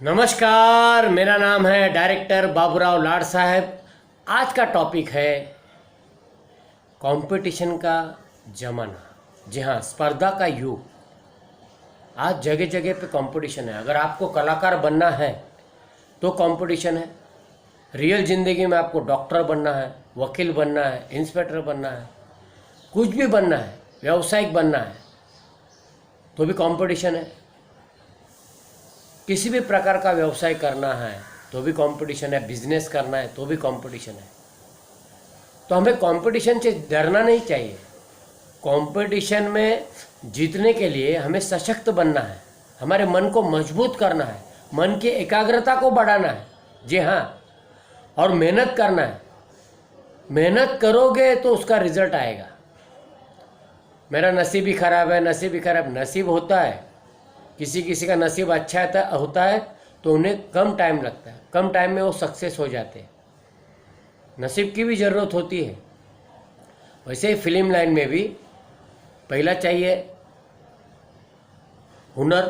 नमस्कार, मेरा नाम है डायरेक्टर बाबूराव लाड साहब। आज का टॉपिक है कंपटीशन का ज़माना। जी हाँ, स्पर्धा का युग। आज जगह जगह पे कंपटीशन है। अगर आपको कलाकार बनना है तो कंपटीशन है। रियल ज़िंदगी में आपको डॉक्टर बनना है, वकील बनना है, इंस्पेक्टर बनना है, कुछ भी बनना है, व्यावसायिक बनना है तो भी कंपटीशन है। किसी भी प्रकार का व्यवसाय करना है तो भी कंपटीशन है, बिजनेस करना है तो भी कंपटीशन है। तो हमें कंपटीशन से डरना नहीं चाहिए। कंपटीशन में जीतने के लिए हमें सशक्त बनना है, हमारे मन को मजबूत करना है, मन की एकाग्रता को बढ़ाना है। जी हाँ, और मेहनत करना है। मेहनत करोगे तो उसका रिजल्ट आएगा। मेरा नसीब ही खराब है, नसीब ही खराब। नसीब होता है, किसी किसी का नसीब अच्छा होता है तो उन्हें कम टाइम लगता है, कम टाइम में वो सक्सेस हो जाते हैं। नसीब की भी ज़रूरत होती है। वैसे ही फिल्म लाइन में भी पहला चाहिए हुनर।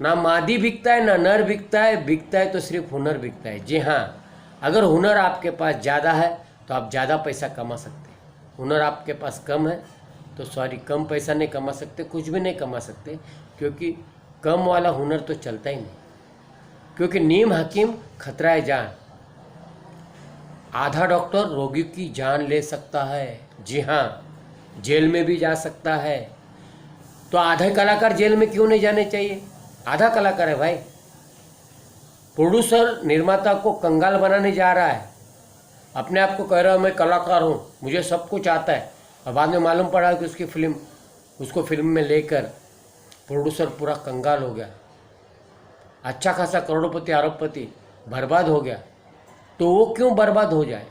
ना मादी बिकता है ना नर बिकता है, बिकता है तो सिर्फ हुनर बिकता है। जी हाँ, अगर हुनर आपके पास ज़्यादा है तो आप ज़्यादा पैसा कमा सकते हैं। हुनर आपके पास कम है तो कम पैसा नहीं कमा सकते, कुछ भी नहीं कमा सकते, क्योंकि कम वाला हुनर तो चलता ही नहीं। क्योंकि नीम हकीम खतरा है जान। आधा डॉक्टर रोगी की जान ले सकता है। जी हाँ, जेल में भी जा सकता है। तो आधे कलाकार जेल में क्यों नहीं जाने चाहिए? आधा कलाकार है भाई। प्रोड्यूसर निर्माता को कंगाल बनाने जा रहा है, अपने आप को कह रहा है मैं कलाकार हूँ, मुझे सब कुछ आता है, और बाद में मालूम पड़ा कि उसको फिल्म में लेकर प्रोड्यूसर पूरा कंगाल हो गया। अच्छा खासा करोड़पति अरबपति बर्बाद हो गया। तो वो क्यों बर्बाद हो जाए?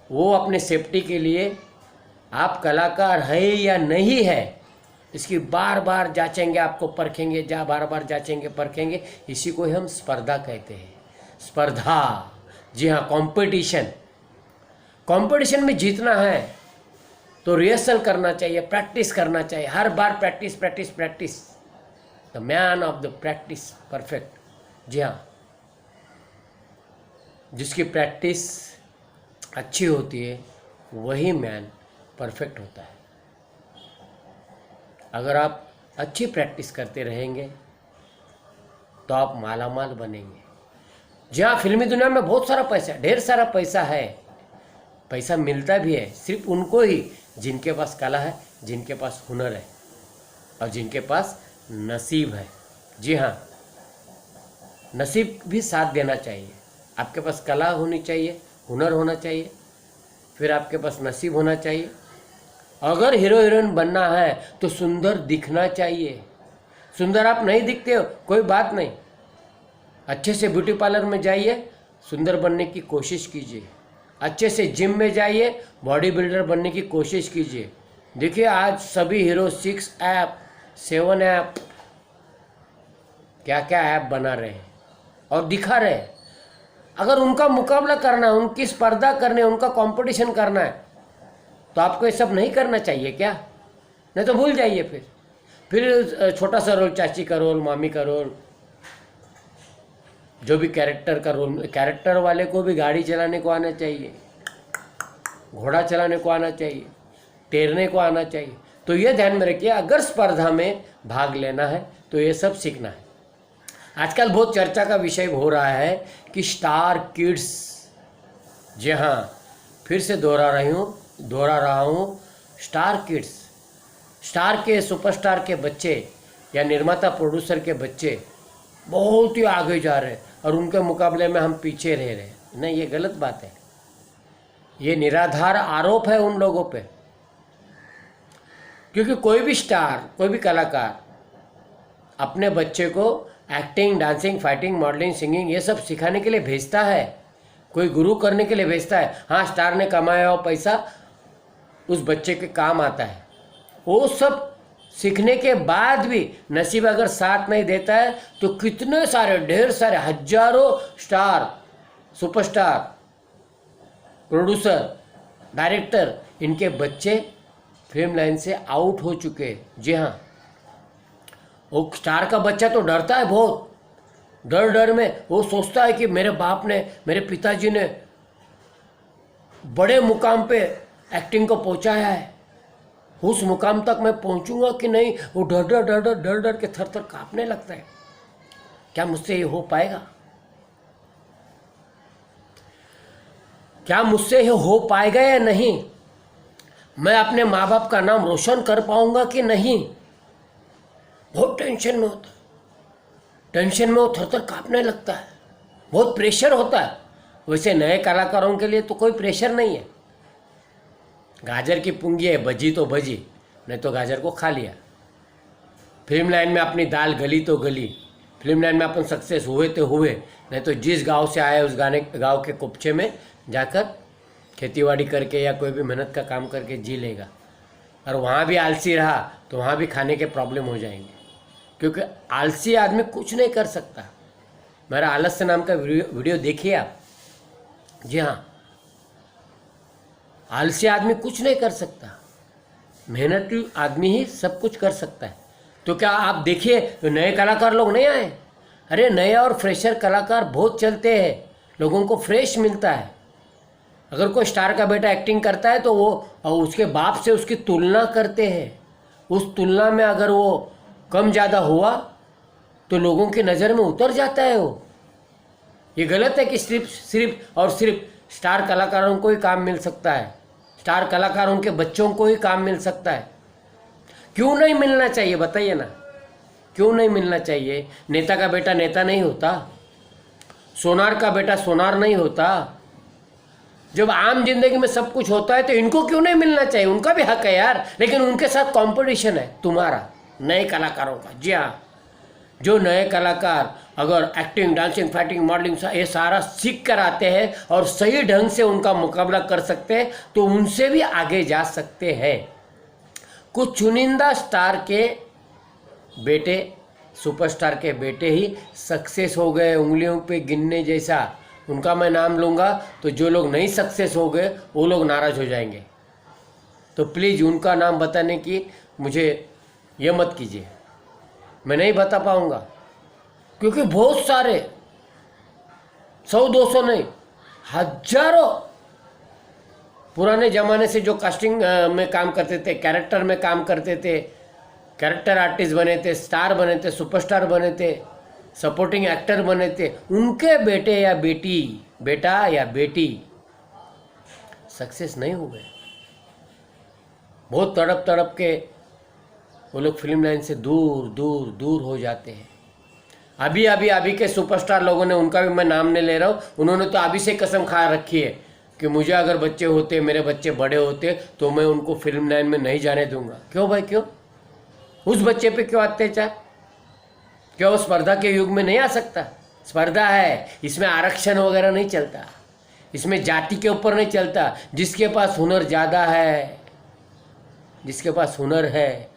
वो अपने सेफ्टी के लिए आप कलाकार है या नहीं है इसकी बार बार जांचेंगे, आपको परखेंगे, बार बार जांचेंगे, परखेंगे। इसी को हम स्पर्धा कहते हैं। स्पर्धा, जी हाँ, कंपटीशन। कंपटीशन में जीतना है तो रिहर्सल करना चाहिए, प्रैक्टिस करना चाहिए। हर बार practice practice practice. The man of the practice perfect. जी हाँ, जिसकी प्रैक्टिस अच्छी होती है वही मैन परफेक्ट होता है। अगर आप अच्छी प्रैक्टिस करते रहेंगे तो आप मालामाल बनेंगे। जी हाँ, फिल्मी दुनिया में बहुत सारा पैसा, ढेर सारा पैसा है। पैसा मिलता भी है सिर्फ उनको ही जिनके पास कला है, जिनके पास हुनर है और जिनके पास नसीब है। जी हाँ, नसीब भी साथ देना चाहिए। आपके पास कला होनी चाहिए, हुनर होना चाहिए, फिर आपके पास नसीब होना चाहिए। अगर हीरो हीरोइन बनना है तो सुंदर दिखना चाहिए। सुंदर आप नहीं दिखते हो, कोई बात नहीं, अच्छे से ब्यूटी पार्लर में जाइए, सुंदर बनने की कोशिश कीजिए। अच्छे से जिम में जाइए, बॉडी बिल्डर बनने की कोशिश कीजिए। देखिए आज सभी हीरो 6 ऐप 7 ऐप क्या क्या ऐप बना रहे हैं और दिखा रहे हैं। अगर उनका मुकाबला करना है, उनकी स्पर्धा करनी है, उनका कंपटीशन करना है तो आपको ये सब नहीं करना चाहिए क्या? नहीं तो भूल जाइए। फिर छोटा सा रोल, चाची का रोल, मामी का रोल, जो भी कैरेक्टर का रोल। कैरेक्टर वाले को भी गाड़ी चलाने को आना चाहिए, घोड़ा चलाने को आना चाहिए, तैरने को आना चाहिए। तो ये ध्यान में रखिए, अगर स्पर्धा में भाग लेना है तो ये सब सीखना है। आजकल बहुत चर्चा का विषय हो रहा है कि स्टार किड्स। जी हाँ, फिर से दोहरा रहा हूँ, स्टार किड्स। स्टार के, सुपरस्टार के बच्चे या निर्माता प्रोड्यूसर के बच्चे बहुत ही आगे जा रहे हैं और उनके मुकाबले में हम पीछे रह रहे हैं। नहीं, ये गलत बात है। ये निराधार आरोप है उन लोगों पे। क्योंकि कोई भी स्टार, कोई भी कलाकार अपने बच्चे को acting, dancing, fighting, modelling, singing ये सब सिखाने के लिए भेजता है, कोई गुरु करने के लिए भेजता है। हाँ, स्टार ने कमाया हुआ पैसा उस बच्चे के काम आता है। वो सब सीखने के बाद भी नसीब अगर साथ नहीं देता है तो कितने सारे, ढेर सारे, हजारों स्टार, सुपरस्टार, प्रोड्यूसर, डायरेक्टर, इनके बच्चे फिल्म लाइन से आउट हो चुके हैं। जी हाँ, वो स्टार का बच्चा तो डरता है बहुत, डर डर में वो सोचता है कि मेरे बाप ने, मेरे पिताजी ने बड़े मुकाम पे एक्टिंग को पहुंचाया है, उस मुकाम तक मैं पहुंचूंगा कि नहीं। वो डर डर डर डर डर डर के थर थर कांपने लगता है। क्या मुझसे ये हो पाएगा? क्या मुझसे ये हो पाएगा या नहीं? मैं अपने माँ बाप का नाम रोशन कर पाऊंगा कि नहीं? बहुत टेंशन में होता है, टेंशन में वो थर थर कांपने लगता है, बहुत प्रेशर होता है। वैसे नए कलाकारों के लिए तो कोई प्रेशर नहीं है। गाजर की पुंगी है, बजी तो बजी, नहीं तो गाजर को खा लिया। फिल्म लाइन में अपनी दाल गली तो गली, फिल्म लाइन में अपन सक्सेस हुए तो हुए, नहीं तो जिस गांव से आए उस गांव के कुपचे में जाकर खेतीबाड़ी करके या कोई भी मेहनत का काम करके जी लेगा। और वहाँ भी आलसी रहा तो वहाँ भी खाने के प्रॉब्लम हो जाएंगे, क्योंकि आलसी आदमी कुछ नहीं कर सकता। मेरा आलस्य नाम का वीडियो देखिए आप। जी हाँ, आलसी आदमी कुछ नहीं कर सकता, मेहनती आदमी ही सब कुछ कर सकता है। तो क्या आप देखिए तो नए कलाकार लोग नहीं आए? अरे नए और फ्रेशर कलाकार बहुत चलते हैं, लोगों को फ्रेश मिलता है। अगर कोई स्टार का बेटा एक्टिंग करता है तो वो उसके बाप से उसकी तुलना करते हैं। उस तुलना में अगर वो कम ज़्यादा हुआ तो लोगों की नज़र में उतर जाता है वो। ये गलत है कि सिर्फ स्टार कलाकारों को ही काम मिल सकता है, स्टार कलाकारों के बच्चों को ही काम मिल सकता है। क्यों नहीं मिलना चाहिए बताइए ना, क्यों नहीं मिलना चाहिए? नेता का बेटा नेता नहीं होता, सोनार का बेटा सोनार नहीं होता। जब आम जिंदगी में सब कुछ होता है तो इनको क्यों नहीं मिलना चाहिए? उनका भी हक है यार, लेकिन उनके साथ कंपटीशन है तुम्हारा, नए कलाकारों का। जी हाँ, जो नए कलाकार अगर एक्टिंग, डांसिंग, फाइटिंग, मॉडलिंग ये सारा सीख कर आते हैं और सही ढंग से उनका मुकाबला कर सकते हैं तो उनसे भी आगे जा सकते हैं। कुछ चुनिंदा स्टार के बेटे, सुपरस्टार के बेटे ही सक्सेस हो गए, उंगलियों पे गिनने जैसा। उनका मैं नाम लूँगा तो जो लोग नहीं सक्सेस हो गए वो लोग नाराज़ हो जाएंगे। तो प्लीज़ उनका नाम बताने की मुझे ये मत कीजिए, मैं नहीं बता पाऊँगा, क्योंकि बहुत सारे 100-200 नहीं, हजारों पुराने ज़माने से जो कास्टिंग में काम करते थे, कैरेक्टर में काम करते थे, कैरेक्टर आर्टिस्ट बने थे, स्टार बने थे, सुपरस्टार बने थे, सपोर्टिंग एक्टर बने थे, उनके बेटे या बेटी, बेटा या बेटी सक्सेस नहीं हुए। बहुत तड़प तड़प के वो लोग फिल्म लाइन से दूर दूर दूर हो जाते हैं। अभी के सुपरस्टार लोगों ने, उनका भी मैं नाम नहीं ले रहा हूँ, उन्होंने तो अभी से कसम खा रखी है कि मुझे अगर बच्चे होते, मेरे बच्चे बड़े होते तो मैं उनको फिल्म लाइन में नहीं जाने दूंगा। क्यों भाई, क्यों? उस बच्चे पे क्यों अत्याचार? क्या वो स्पर्धा के युग में नहीं आ सकता? स्पर्धा है, इसमें आरक्षण वगैरह नहीं चलता, इसमें जाति के ऊपर नहीं चलता। जिसके पास हुनर ज़्यादा है, जिसके पास हुनर है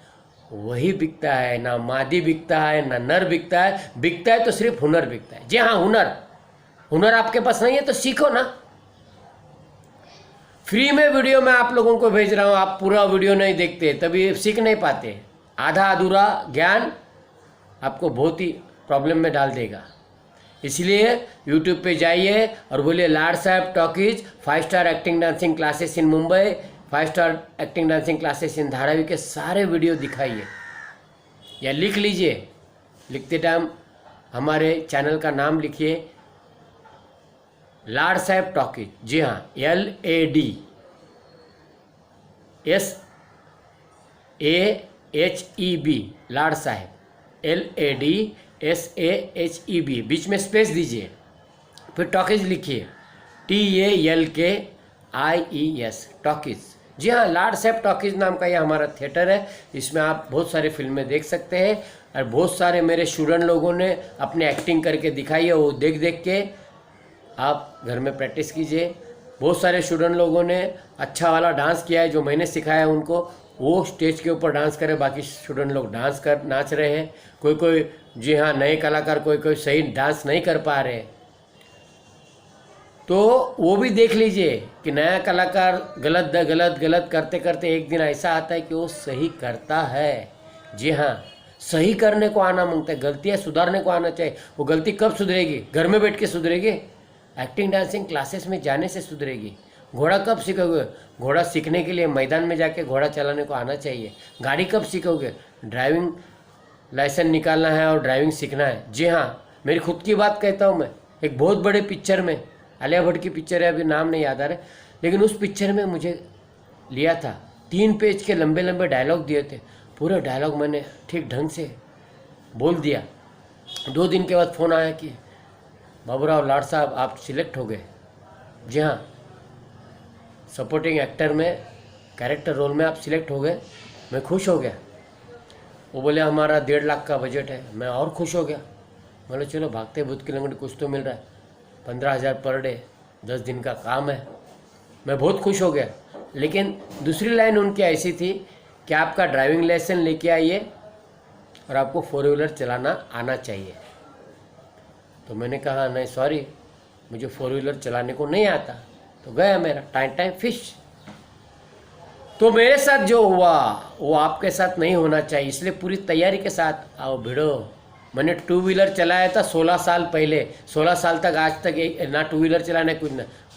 वही बिकता है। ना मादी बिकता है, ना नर बिकता है। बिकता है तो सिर्फ हुनर बिकता है। जी हाँ, हुनर आपके पास नहीं है तो सीखो ना। फ्री में वीडियो मैं आप लोगों को भेज रहा हूँ, आप पूरा वीडियो नहीं देखते तभी सीख नहीं पाते। आधा अधूरा ज्ञान आपको बहुत ही प्रॉब्लम में डाल देगा। इसलिए यूट्यूब पे जाइए और बोलिए लाड साहब talkies 5 star acting dancing classes in Mumbai, 5 star acting dancing classes in Dharavi के सारे वीडियो दिखाइए, या लिख लीजिए। लिखते टाइम हमारे चैनल का नाम लिखिए, लाड साहब टॉकीज। जी हाँ, LADSAHEB, लाड साहब, LADSAHEB, बीच में स्पेस दीजिए, फिर टॉकीज लिखिए, TALKIES, टॉकीज। जी हाँ, लाड साहब टॉकीज नाम का यह हमारा थिएटर है। इसमें आप बहुत सारे फिल्में देख सकते हैं और बहुत सारे मेरे स्टूडेंट लोगों ने अपने एक्टिंग करके दिखाई है, वो देख देख के आप घर में प्रैक्टिस कीजिए। बहुत सारे स्टूडेंट लोगों ने अच्छा वाला डांस किया है, जो मैंने सिखाया उनको वो स्टेज के ऊपर डांस करे, बाकी स्टूडेंट लोग नाच रहे हैं। कोई जी हाँ, नए कलाकार कोई सही डांस नहीं कर पा रहे, तो वो भी देख लीजिए कि नया कलाकार गलत करते करते एक दिन ऐसा आता है कि वो सही करता है। जी हाँ, सही करने को आना मांगता है, गलतियाँ सुधारने को आना चाहिए। वो गलती कब सुधरेगी? घर में बैठ के सुधरेगी? एक्टिंग डांसिंग क्लासेस में जाने से सुधरेगी। घोड़ा कब सीखोगे? घोड़ा सीखने के लिए मैदान में जाके घोड़ा चलाने को आना चाहिए। गाड़ी कब सीखोगे? ड्राइविंग लाइसेंस निकालना है और ड्राइविंग सीखना है। जी हाँ, मेरी खुद की बात कहता हूँ मैं। एक बहुत बड़े पिक्चर में, आलिया भट्ट की पिक्चर है, अभी नाम नहीं याद आ रहा, लेकिन उस पिक्चर में मुझे लिया था, 3 पेज के लंबे लंबे डायलॉग दिए थे। पूरे डायलॉग मैंने ठीक ढंग से बोल दिया। 2 दिन के बाद फ़ोन आया कि बाबूराव लाड साहब आप सिलेक्ट हो गए। जी हाँ, सपोर्टिंग एक्टर में, कैरेक्टर रोल में आप सिलेक्ट हो गए। मैं खुश हो गया। वो बोले हमारा 1.5 लाख का बजट है। मैं और खुश हो गया। बोले चलो भागते भूत की लंगड़ी, कुछ तो मिल रहा है। 15,000 पर डे, 10 दिन का काम है। मैं बहुत खुश हो गया। लेकिन दूसरी लाइन उनकी ऐसी थी कि आपका ड्राइविंग लाइसेंस लेके आइए और आपको 4 व्हीलर चलाना आना चाहिए। तो मैंने कहा नहीं सॉरी, मुझे 4 व्हीलर चलाने को नहीं आता। तो गया मेरा टाइम फिश। तो मेरे साथ जो हुआ वो आपके साथ नहीं होना चाहिए, इसलिए पूरी तैयारी के साथ आओ भिड़ो। मैंने 2 व्हीलर चलाया था 16 साल पहले। 16 साल तक आज तक ना 2 व्हीलर चलाना,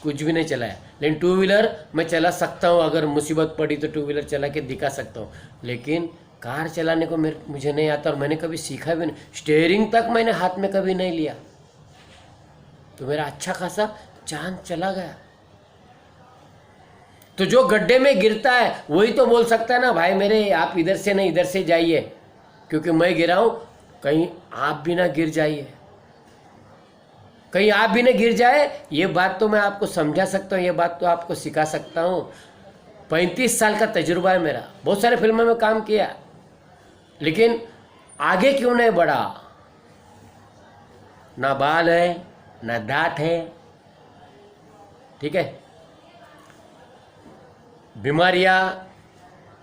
कुछ भी नहीं चलाया। लेकिन 2 व्हीलर मैं चला सकता हूँ, अगर मुसीबत पड़ी तो 2 व्हीलर चला के दिखा सकता हूँ। लेकिन कार चलाने को मुझे नहीं आता और मैंने कभी सीखा भी नहीं। स्टीयरिंग तक मैंने हाथ में कभी नहीं लिया। तो मेरा अच्छा खासा चांद चला गया। तो जो गड्ढे में गिरता है वही तो बोल सकता है ना भाई मेरे, आप इधर से नहीं इधर से जाइए, क्योंकि मैं गिरा हूं, कहीं आप भी ना गिर जाइए, कहीं आप भी ना गिर जाए। ये बात तो मैं आपको समझा सकता हूँ, ये बात तो आपको सिखा सकता हूँ। 35 साल का तजुर्बा है मेरा, बहुत सारे फिल्मों में काम किया, लेकिन आगे क्यों नहीं बढ़ा? ना बाल है ना दांत है, ठीक है। बीमारियाँ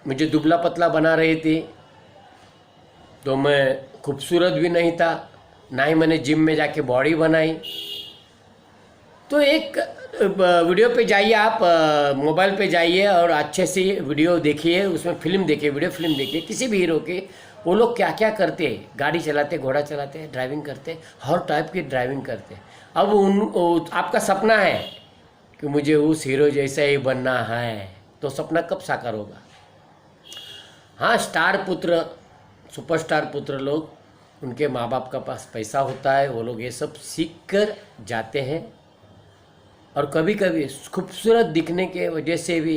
मुझे दुबला पतला बना रही थी, तो मैं खूबसूरत भी नहीं था, ना ही मैंने जिम में जाके बॉडी बनाई। तो एक वीडियो पे जाइए आप, मोबाइल पे जाइए और अच्छे से वीडियो देखिए, उसमें फिल्म देखिए, वीडियो फिल्म देखिए किसी भी हीरो के। वो लोग क्या क्या करते हैं, गाड़ी चलाते, घोड़ा चलाते, ड्राइविंग करते, हर टाइप की ड्राइविंग करते। अब आपका सपना है कि मुझे उस हीरो जैसा ही बनना है, तो सपना कब साकार होगा? हाँ, स्टार पुत्र, सुपरस्टार पुत्र लोग, उनके माँ बाप का पास पैसा होता है, वो लोग ये सब सीख कर जाते हैं और कभी कभी खूबसूरत दिखने के वजह से भी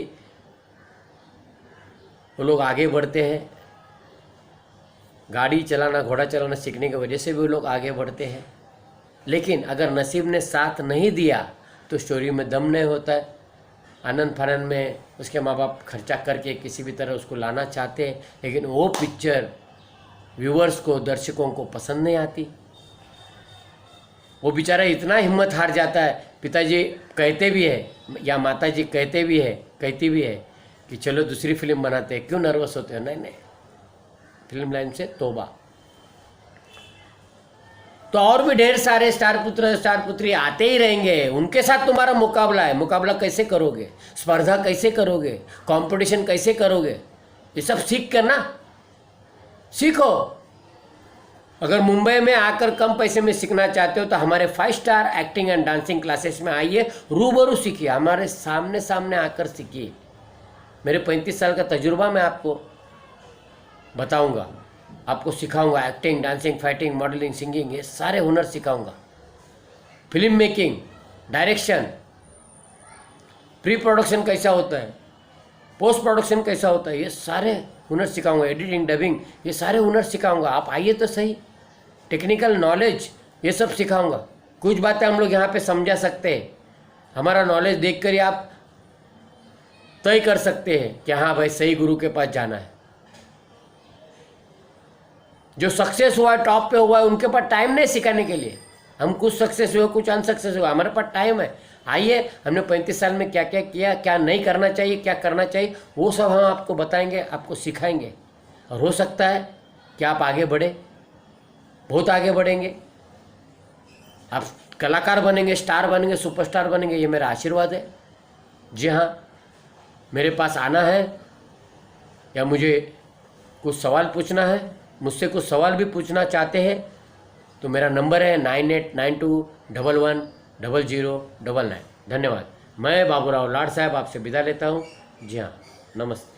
वो लोग आगे बढ़ते हैं। गाड़ी चलाना, घोड़ा चलाना सीखने की वजह से भी वो लोग आगे बढ़ते हैं। लेकिन अगर नसीब ने साथ नहीं दिया तो स्टोरी में दम नहीं होता है। आनंद फानंद में उसके माँ बाप खर्चा करके किसी भी तरह उसको लाना चाहते हैं, लेकिन वो पिक्चर व्यूअर्स को, दर्शकों को पसंद नहीं आती। वो बेचारा इतना हिम्मत हार जाता है। पिताजी कहते भी है या माताजी कहती भी है कि चलो दूसरी फिल्म बनाते हैं, क्यों नर्वस होते हो? नहीं, फिल्म लाइन से तौबा। तो और भी ढेर सारे स्टार पुत्र, स्टार पुत्री आते ही रहेंगे, उनके साथ तुम्हारा मुकाबला है। मुकाबला कैसे करोगे? स्पर्धा कैसे करोगे? कंपटीशन कैसे करोगे? ये सब सीख कर ना, सीखो। अगर मुंबई में आकर कम पैसे में सीखना चाहते हो तो हमारे 5 star acting and dancing classes में आइए, रूबरू सीखिए, हमारे सामने सामने आकर सीखिए। मेरे 35 साल का तजुर्बा मैं आपको बताऊंगा, आपको सिखाऊंगा। Acting, dancing, fighting, modelling, singing, ये सारे हुनर सिखाऊंगा। Film making, direction, pre production कैसा होता है, पोस्ट प्रोडक्शन कैसा होता है, ये सारे हुनर सिखाऊंगा। एडिटिंग, डबिंग, ये सारे हुनर सिखाऊंगा। आप आइए तो सही। टेक्निकल नॉलेज, ये सब सिखाऊंगा। कुछ बातें हम लोग यहाँ पे समझा सकते हैं। हमारा नॉलेज देखकर ही आप तय कर सकते हैं कि हाँ भाई सही गुरु के पास जाना है। जो सक्सेस हुआ है, टॉप पे हुआ है, उनके पास टाइम नहीं सिखाने के लिए। हम कुछ सक्सेस हुए, कुछ अनसक्सेस हुआ, हमारे पास टाइम है। आइए, हमने 35 साल में क्या क्या किया, क्या नहीं करना चाहिए, क्या करना चाहिए, वो सब हम आपको बताएंगे, आपको सिखाएंगे। और हो सकता है कि आप आगे बढ़े, बहुत आगे बढ़ेंगे, आप कलाकार बनेंगे, स्टार बनेंगे, सुपरस्टार बनेंगे, ये मेरा आशीर्वाद है। जी हाँ, मेरे पास आना है या मुझे कुछ सवाल पूछना है मुझसे कुछ सवाल भी पूछना चाहते हैं तो मेरा नंबर है 9892110099। धन्यवाद। मैं बाबूराव लाड साहब आपसे विदा लेता हूँ। जी हाँ, नमस्ते।